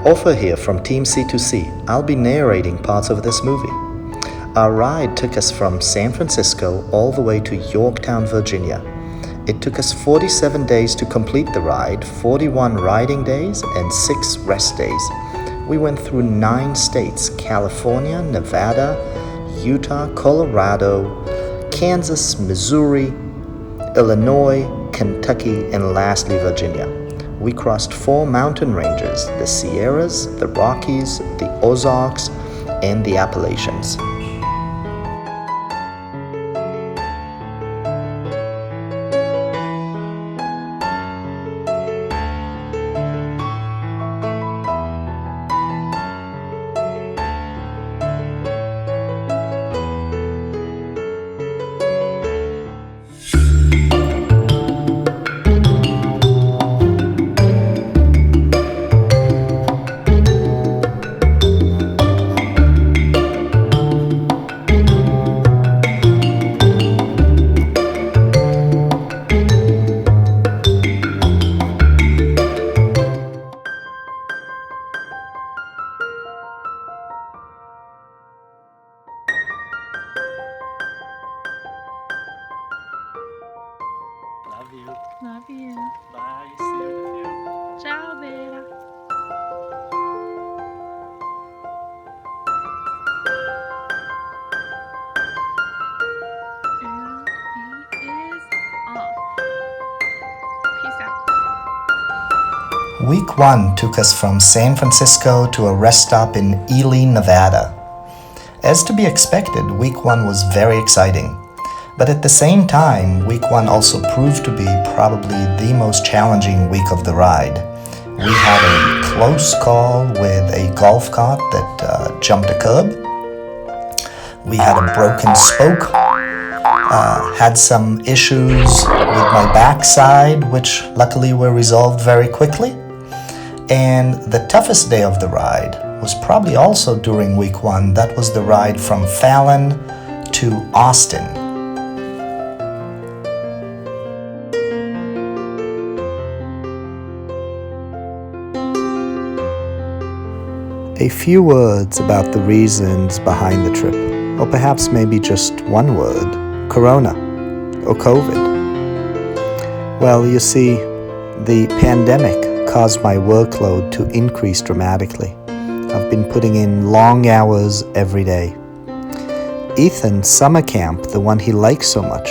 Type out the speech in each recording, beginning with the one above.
Ofer here from Team C2C. I'll be narrating parts of this movie. Our ride took us from San Francisco all the way to Yorktown, Virginia. It took us 47 days to complete the ride, 41 riding days and 6 rest days. We went through 9 states: California, Nevada, Utah, Colorado, Kansas, Missouri, Illinois, Kentucky, and lastly Virginia. We crossed 4 mountain ranges: the Sierras, the Rockies, the Ozarks, and the Appalachians. Love you. Love you. Bye. See you in a few. Ciao, Vera. And he is off. Peace out. Week 1 took us from San Francisco to a rest stop in Ely, Nevada. As to be expected, week 1 was very exciting. But at the same time, week 1 also proved to be probably the most challenging week of the ride. We had a close call with a golf cart that jumped a curb. We had a broken spoke. Had some issues with my backside, which luckily were resolved very quickly. And the toughest day of the ride was probably also during week 1. That was the ride from Fallon to Austin. A few words about the reasons behind the trip, or perhaps maybe just one word: Corona, or COVID. Well, you see, the pandemic caused my workload to increase dramatically. I've been putting in long hours every day. Ethan's summer camp, the one he likes so much,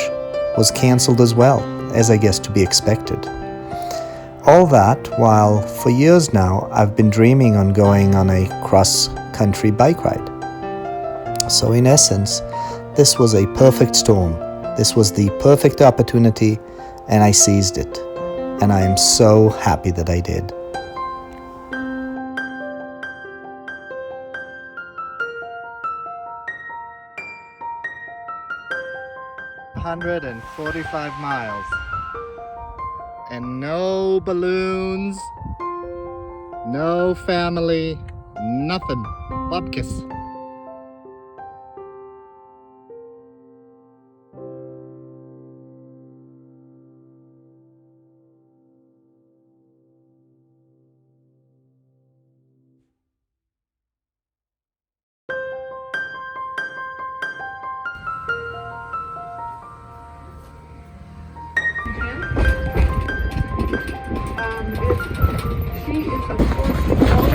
was canceled as well, as I guess to be expected. All that while for years now I've been dreaming on going on a cross-country bike ride. So in essence, this was a perfect storm. This was the perfect opportunity, and I seized it. And I am so happy that I did. "145 miles. And no balloons, no family, nothing. Bubkiss." She is a force.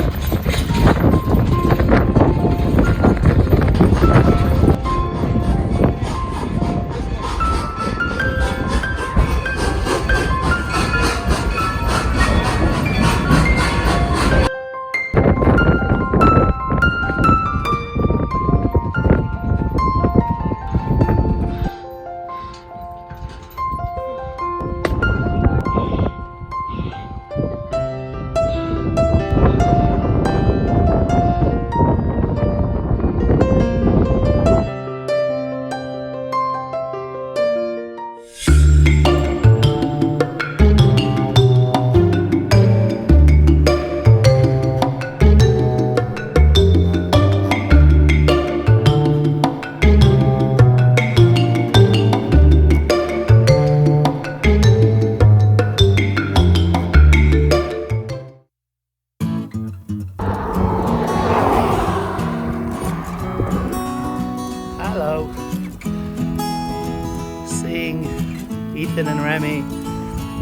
Ethan and Remy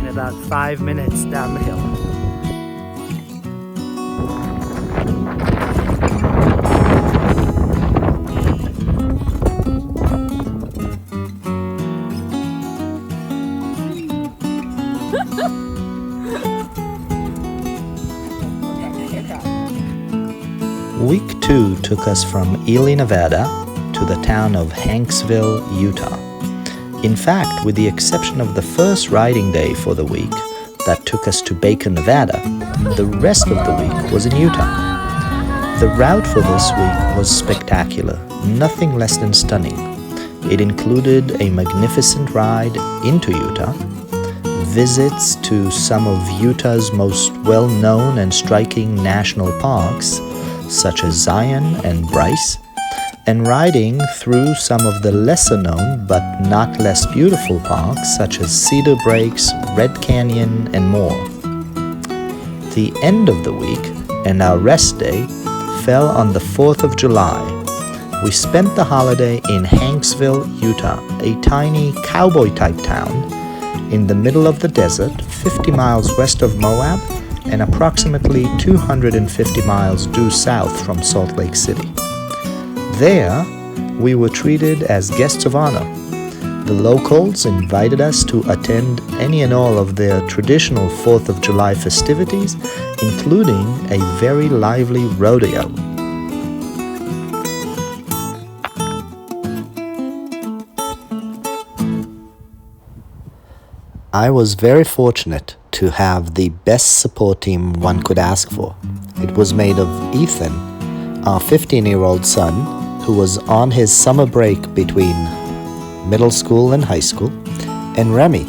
in about 5 minutes down the hill. Week 2 took us from Ely, Nevada to the town of Hanksville, Utah. In fact, with the exception of the first riding day for the week that took us to Bacon, Nevada, the rest of the week was in Utah. The route for this week was spectacular, nothing less than stunning. It included a magnificent ride into Utah, visits to some of Utah's most well-known and striking national parks, such as Zion and Bryce, and riding through some of the lesser-known but not less beautiful parks such as Cedar Breaks, Red Canyon, and more. The end of the week and our rest day fell on the 4th of July. We spent the holiday in Hanksville, Utah, a tiny cowboy-type town in the middle of the desert, 50 miles west of Moab and approximately 250 miles due south from Salt Lake City. There, we were treated as guests of honor. The locals invited us to attend any and all of their traditional 4th of July festivities, including a very lively rodeo. I was very fortunate to have the best support team one could ask for. It was made of Ethan, our 15-year-old son, who was on his summer break between middle school and high school, and Remy,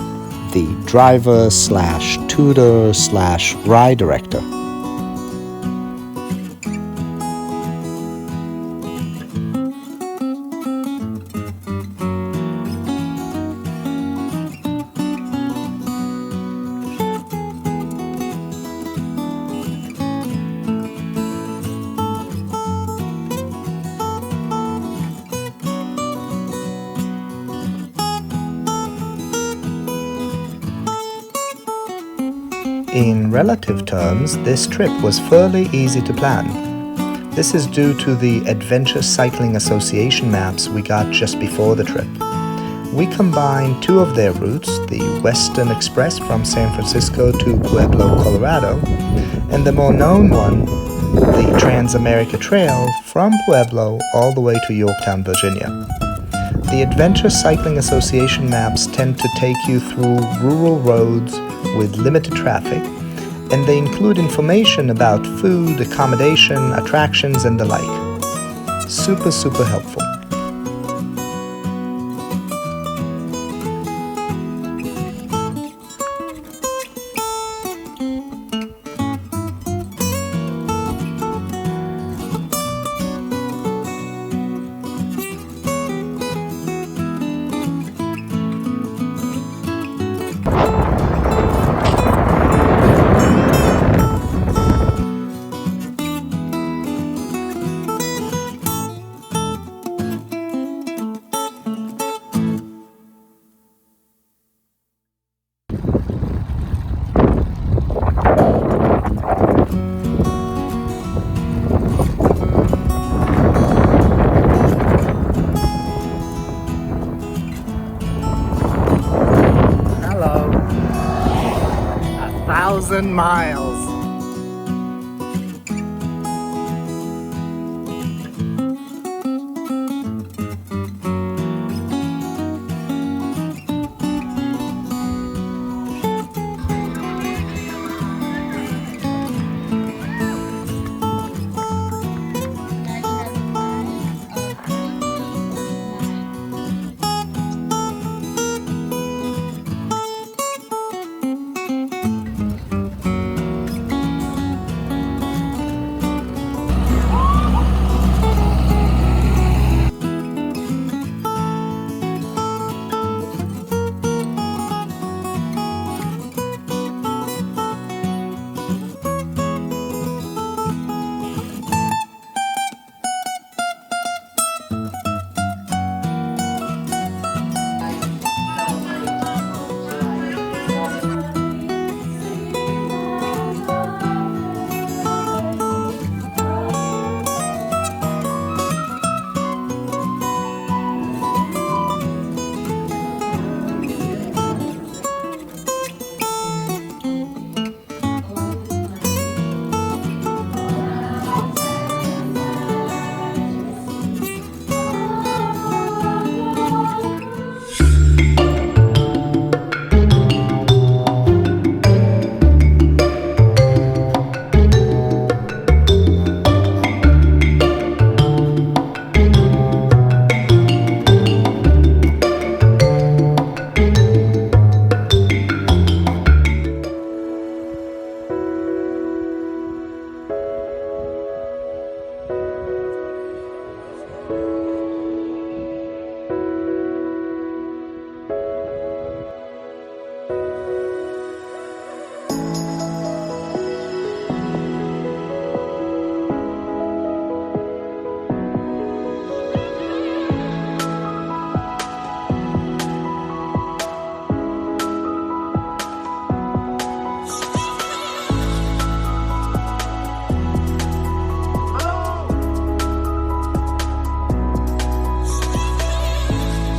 the driver/tutor/ride director. In relative terms, this trip was fairly easy to plan. This is due to the Adventure Cycling Association maps we got just before the trip. We combined two of their routes, the Western Express from San Francisco to Pueblo, Colorado, and the more known one, the Trans-America Trail from Pueblo all the way to Yorktown, Virginia. The Adventure Cycling Association maps tend to take you through rural roads with limited traffic, and they include information about food, accommodation, attractions, and the like. Super helpful. Hello. 1,000 miles.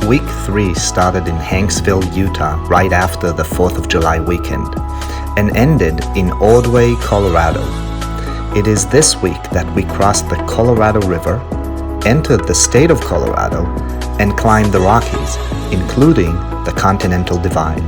Week 3 started in Hanksville, Utah, right after the 4th of July weekend, and ended in Ordway, Colorado. It is this week that we crossed the Colorado River, entered the state of Colorado, and climbed the Rockies, including the Continental Divide.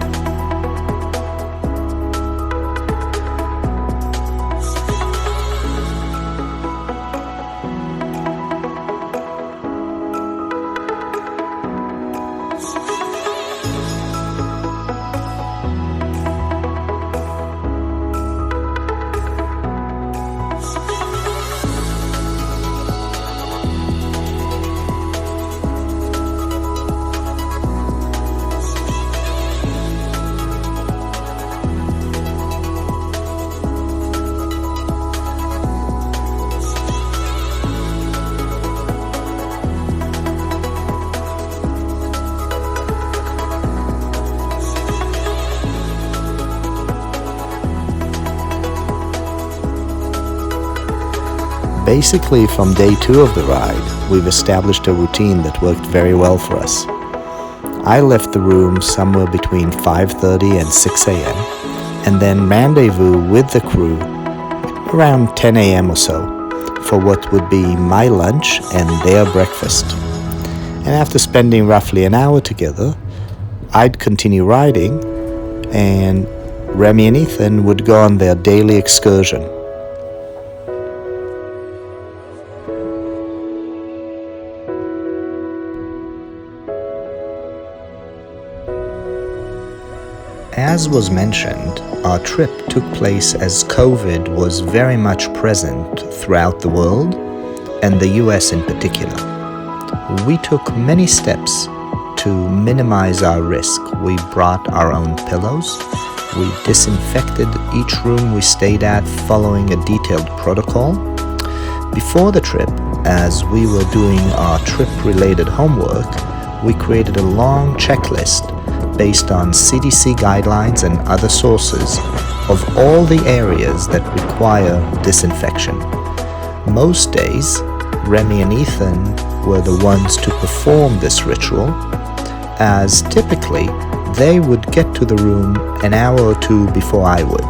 Basically, from day 2 of the ride, we've established a routine that worked very well for us. I left the room somewhere between 5:30 and 6 a.m. and then rendezvous with the crew around 10 a.m. or so for what would be my lunch and their breakfast. And after spending roughly an hour together, I'd continue riding and Remy and Ethan would go on their daily excursion. As was mentioned, our trip took place as COVID was very much present throughout the world, and the US in particular. We took many steps to minimize our risk. We brought our own pillows. We disinfected each room we stayed at following a detailed protocol. Before the trip, as we were doing our trip-related homework, we created a long checklist based on C2C guidelines and other sources of all the areas that require disinfection. Most days, Remy and Ethan were the ones to perform this ritual, as typically they would get to the room an hour or two before I would.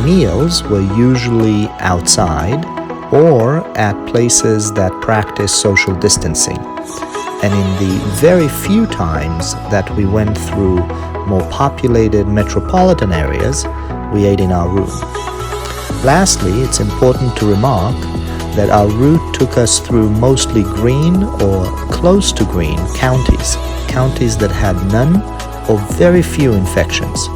Meals were usually outside or at places that practice social distancing. And in the very few times that we went through more populated metropolitan areas, we ate in our room. Lastly, it's important to remark that our route took us through mostly green or close to green counties that had none or very few infections.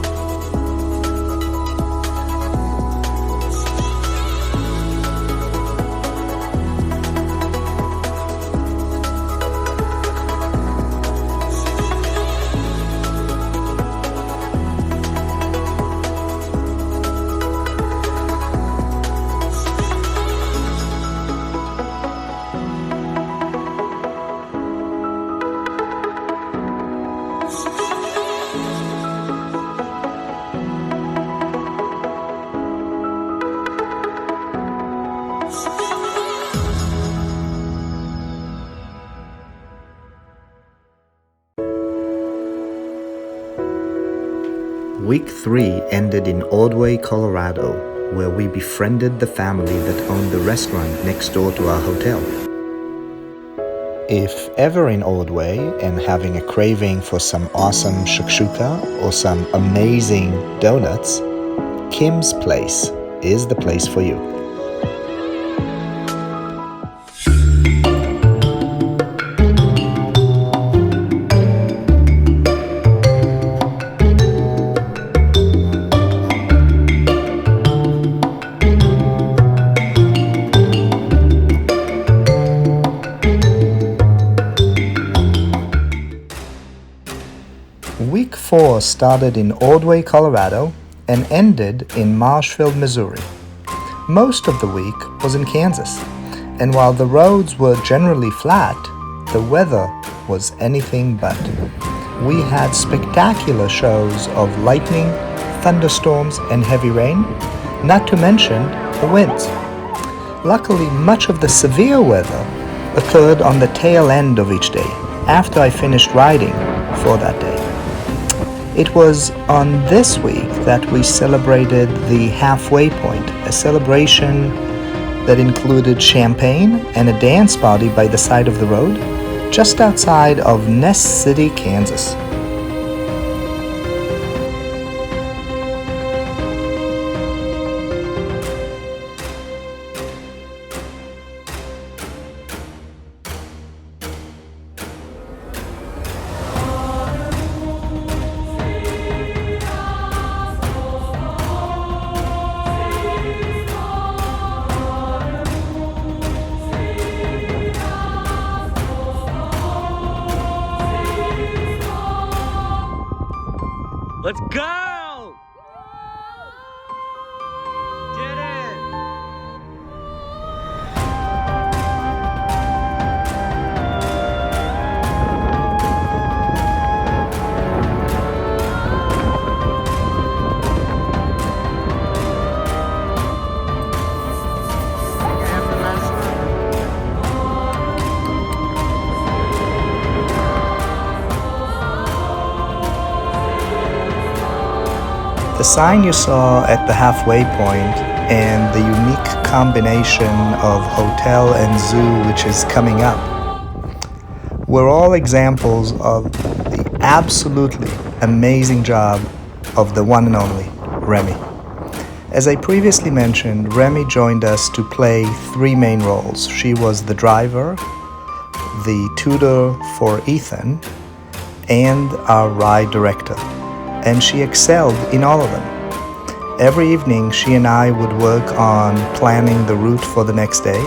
Week 3 ended in Ordway, Colorado, where we befriended the family that owned the restaurant next door to our hotel. If ever in Ordway and having a craving for some awesome shakshuka or some amazing donuts, Kim's Place is the place for you. Week 4 started in Ordway, Colorado, and ended in Marshville, Missouri. Most of the week was in Kansas, and while the roads were generally flat, the weather was anything but. We had spectacular shows of lightning, thunderstorms, and heavy rain, not to mention the winds. Luckily, much of the severe weather occurred on the tail end of each day, after I finished writing for that day. It was on this week that we celebrated the halfway point, a celebration that included champagne and a dance party by the side of the road, just outside of Nest City, Kansas. Let's go! Did it! The sign you saw at the halfway point and the unique combination of hotel and zoo which is coming up were all examples of the absolutely amazing job of the one and only Remy. As I previously mentioned, Remy joined us to play three main roles. She was the driver, the tutor for Ethan, and our ride director. And she excelled in all of them. Every evening, she and I would work on planning the route for the next day,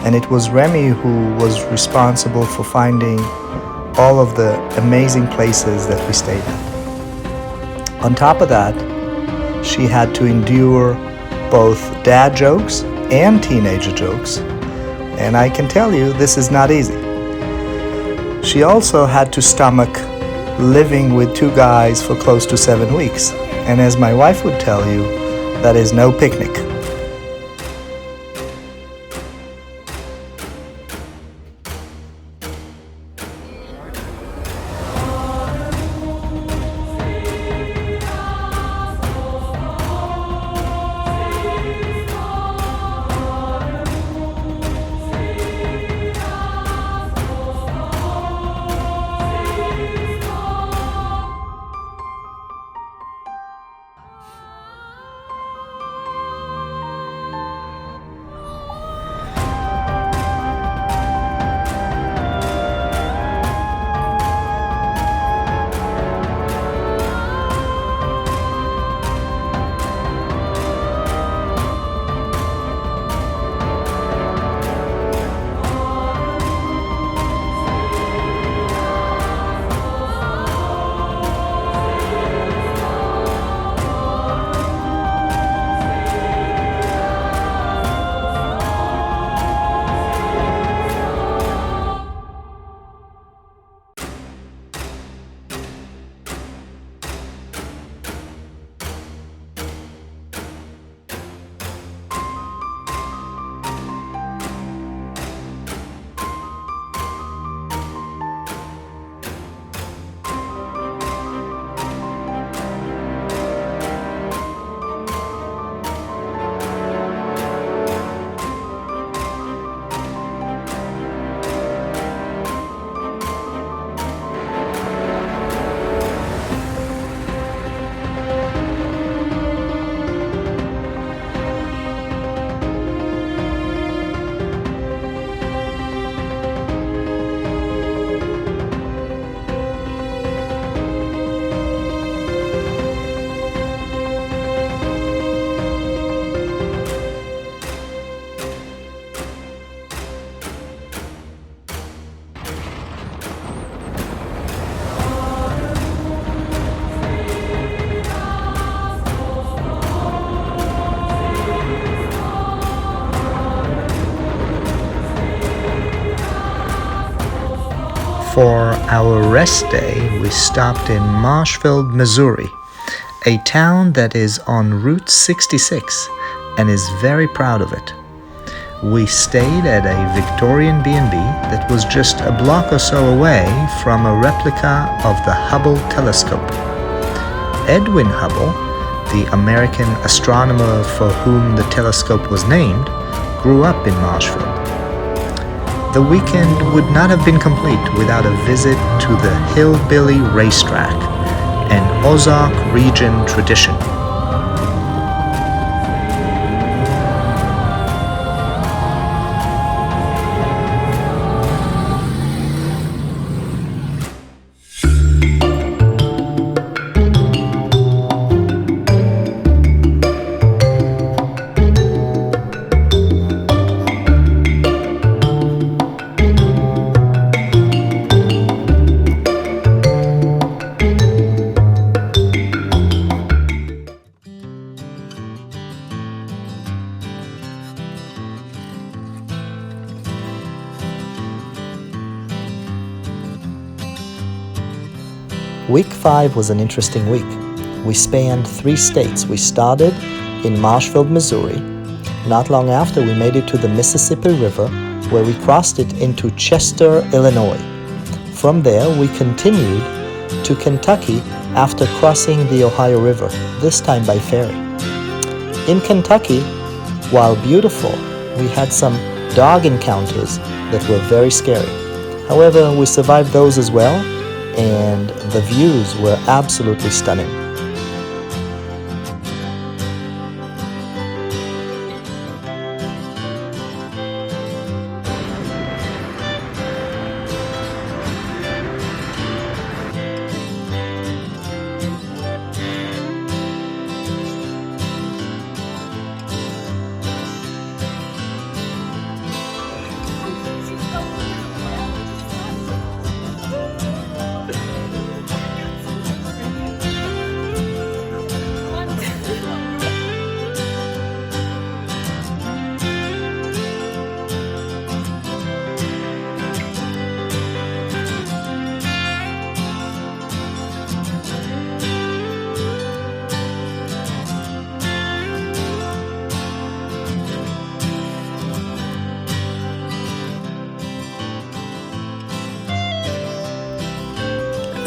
and it was Remy who was responsible for finding all of the amazing places that we stayed at. On top of that, she had to endure both dad jokes and teenager jokes, and I can tell you this is not easy. She also had to stomach living with two guys for close to 7 weeks. And as my wife would tell you, that is no picnic. For our rest day, we stopped in Marshfield, Missouri, a town that is on Route 66 and is very proud of it. we stayed at a Victorian B&B that was just a block or so away from a replica of the Hubble telescope. Edwin Hubble, the American astronomer for whom the telescope was named, grew up in Marshfield. The weekend would not have been complete without a visit to the Hillbilly Racetrack, an Ozark region tradition. Week 5 was an interesting week. We spanned 3 states. We started in Marshfield, Missouri. Not long after, we made it to the Mississippi River, where we crossed it into Chester, Illinois. From there, we continued to Kentucky after crossing the Ohio River, this time by ferry. In Kentucky, while beautiful, we had some dog encounters that were very scary. However, we survived those as well, and the views were absolutely stunning.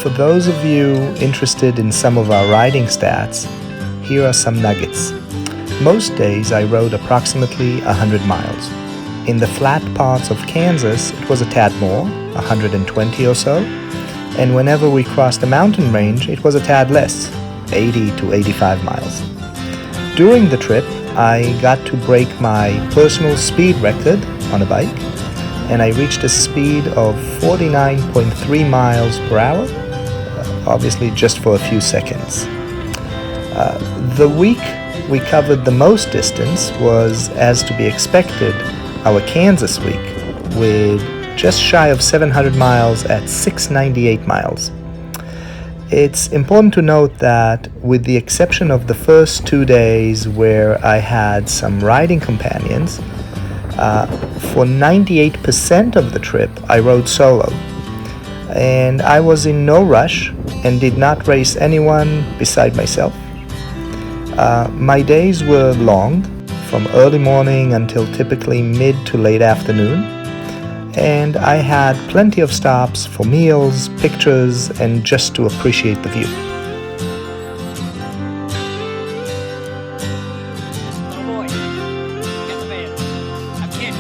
For those of you interested in some of our riding stats, here are some nuggets. Most days I rode approximately 100 miles. In the flat parts of Kansas, it was a tad more, 120 or so, and whenever we crossed a mountain range, it was a tad less, 80 to 85 miles. During the trip, I got to break my personal speed record on a bike, and I reached a speed of 49.3 miles per hour, obviously just for a few seconds. The week we covered the most distance was, as to be expected, our Kansas week, with just shy of 700 miles at 698 miles. It's important to note that, with the exception of the first 2 days where I had some riding companions, for 98% of the trip I rode solo. And I was in no rush and did not race anyone beside myself. My days were long, from early morning until typically mid to late afternoon, and I had plenty of stops for meals, pictures, and just to appreciate the view. Oh boy. Got the van. I'm kidding.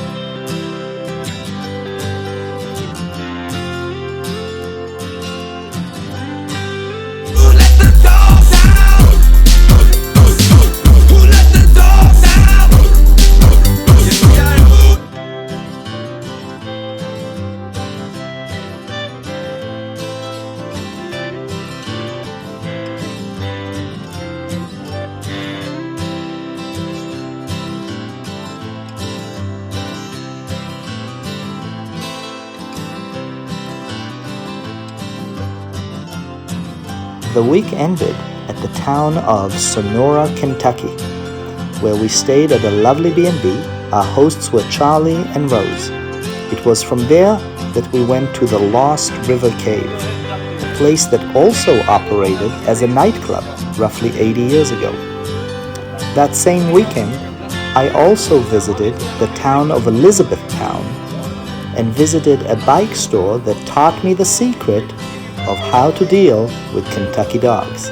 Who let the dogs out? Who let the dogs out? The week ended at the town of Sonora, Kentucky, where we stayed at a lovely B&B. Our hosts were Charlie and Rose. It was from there that we went to the Lost River Cave, a place that also operated as a nightclub roughly 80 years ago. That same weekend, I also visited the town of Elizabethtown and visited a bike store that taught me the secret of how to deal with Kentucky dogs.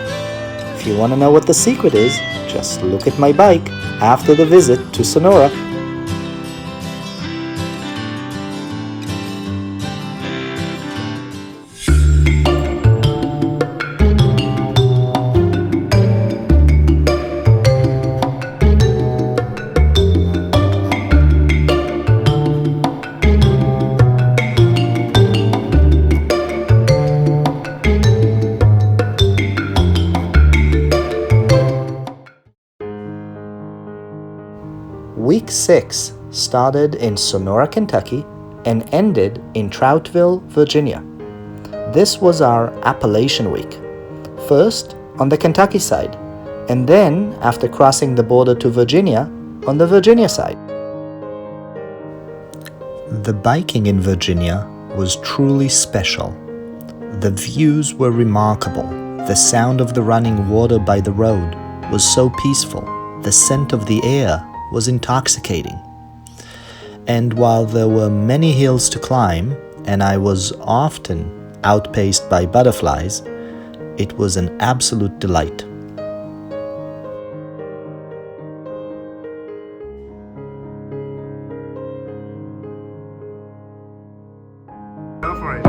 If you want to know what the secret is, just look at my bike after the visit to Sonora. Week 6 started in Sonora, Kentucky and ended in Troutville, Virginia. This was our Appalachian week. First on the Kentucky side, and then after crossing the border to Virginia, on the Virginia side. The biking in Virginia was truly special. The views were remarkable. The sound of the running water by the road was so peaceful. The scent of the air was intoxicating. And while there were many hills to climb, and I was often outpaced by butterflies, it was an absolute delight. Go for it.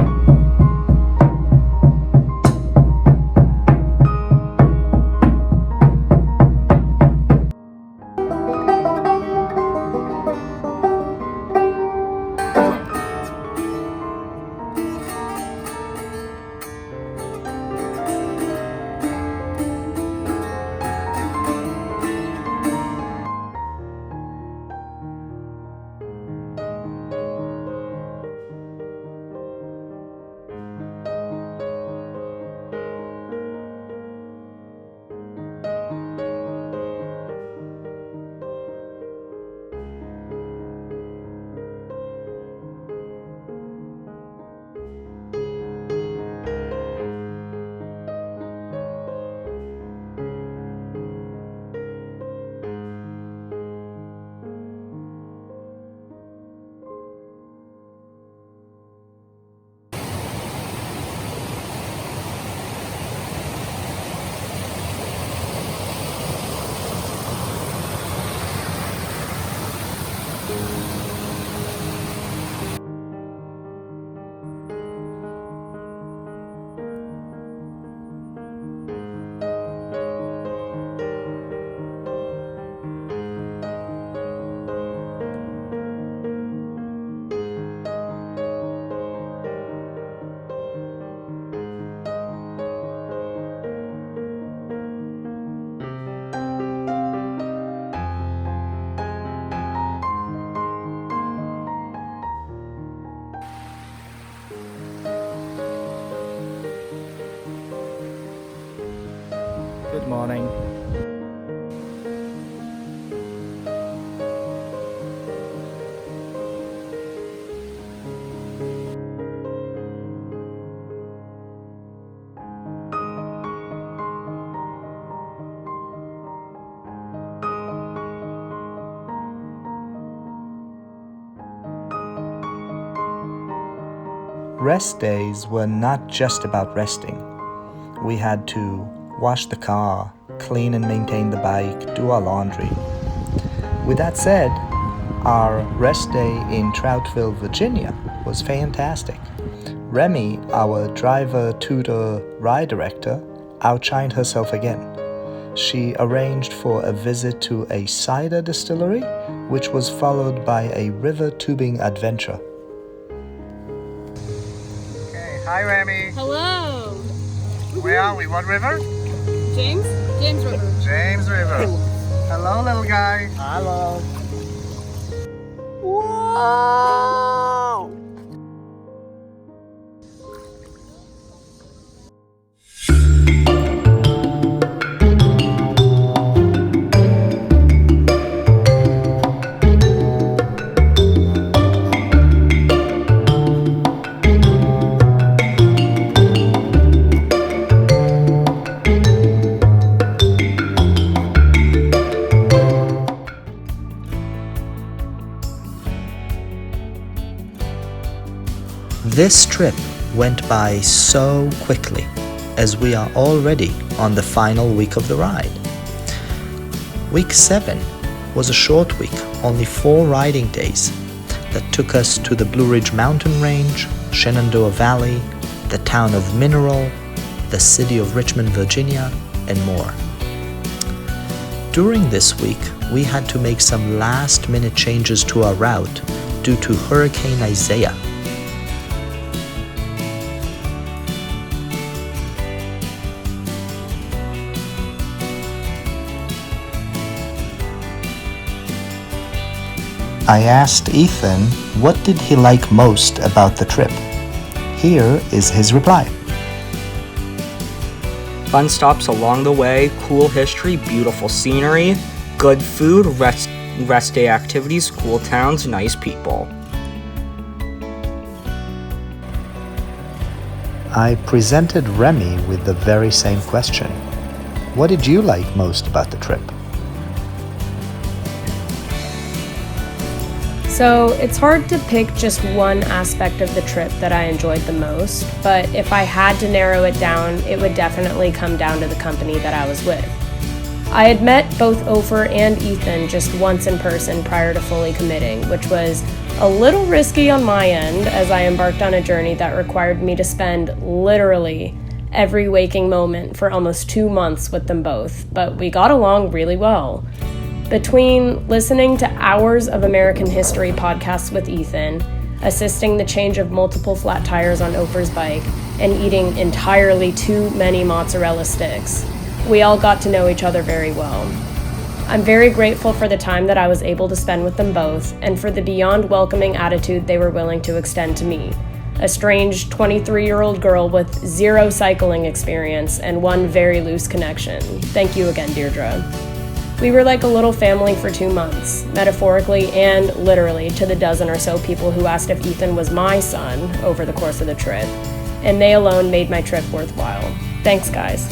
Good morning. Rest days were not just about resting. We had to wash the car, clean and maintain the bike, do our laundry. With that said, our rest day in Troutville, Virginia was fantastic. Remy, our driver, tutor, ride director, outshined herself again. She arranged for a visit to a cider distillery, which was followed by a river tubing adventure. Okay, hi Remy. Hello. Where are we? What river? James? James River. James River. Hello, little guy. Hello. Whoa! This trip went by so quickly, as we are already on the final week of the ride. Week 7 was a short week, only 4 riding days, that took us to the Blue Ridge Mountain Range, Shenandoah Valley, the town of Mineral, the city of Richmond, Virginia, and more. During this week, we had to make some last-minute changes to our route due to Hurricane Isaiah. I asked Ethan what did he like most about the trip. Here is his reply. Fun stops along the way, cool history, beautiful scenery, good food, rest day activities, cool towns, nice people. I presented Remy with the very same question. What did you like most about the trip? So it's hard to pick just one aspect of the trip that I enjoyed the most, but if I had to narrow it down, it would definitely come down to the company that I was with. I had met both Ofer and Ethan just once in person prior to fully committing, which was a little risky on my end as I embarked on a journey that required me to spend literally every waking moment for almost 2 months with them both, but we got along really well. Between listening to hours of American history podcasts with Ethan, assisting the change of multiple flat tires on Ofer's bike, and eating entirely too many mozzarella sticks, we all got to know each other very well. I'm very grateful for the time that I was able to spend with them both, and for the beyond welcoming attitude they were willing to extend to me, a strange 23-year-old girl with 0 cycling experience and 1 very loose connection. Thank you again, Deirdre. We were like a little family for 2 months, metaphorically and literally, to the dozen or so people who asked if Ethan was my son over the course of the trip, and they alone made my trip worthwhile. Thanks, guys.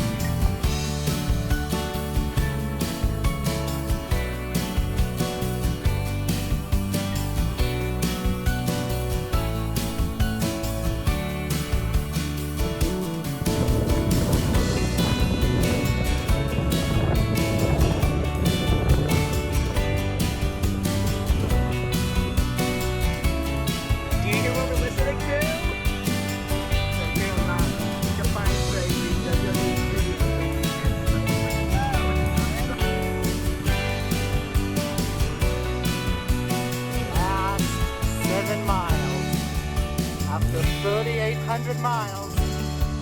After 3,800 miles,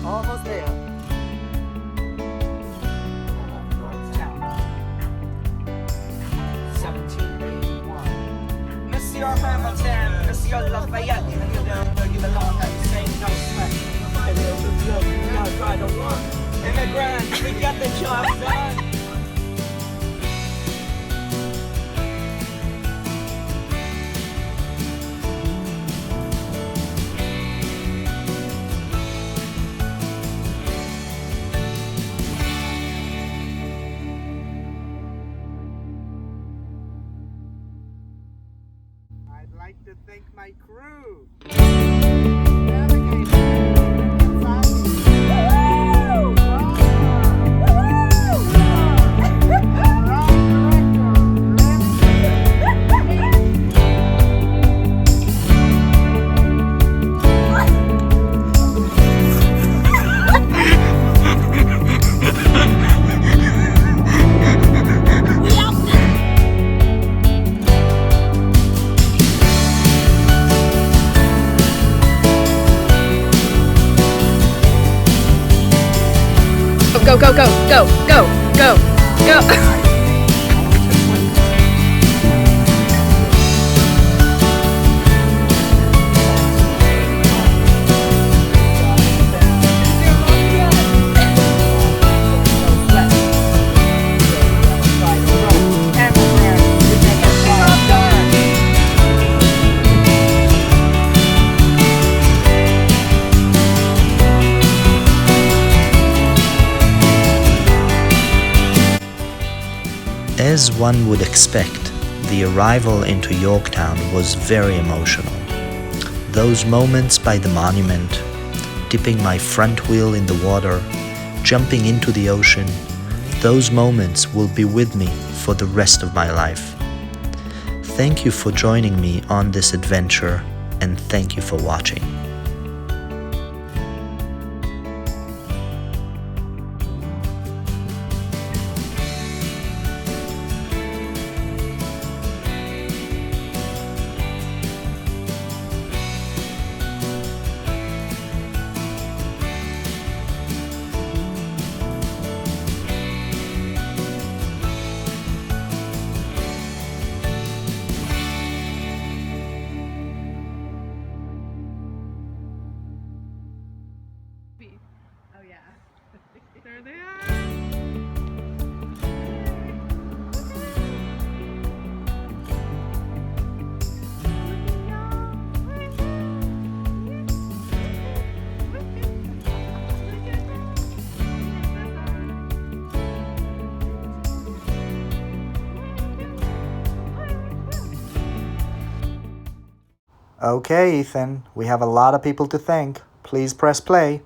almost there. Monsieur Hamilton, Monsieur Lafayette, you belong at the same sweat. Immigrants, we get the job done. I'd like to thank my crew. Go, go, go, go, go, go, go. As one would expect, the arrival into Yorktown was very emotional. Those moments by the monument, dipping my front wheel in the water, jumping into the ocean, those moments will be with me for the rest of my life. Thank you for joining me on this adventure, and thank you for watching. Oh yeah. There they are. Okay, Ethan, we have a lot of people to thank. Please press play.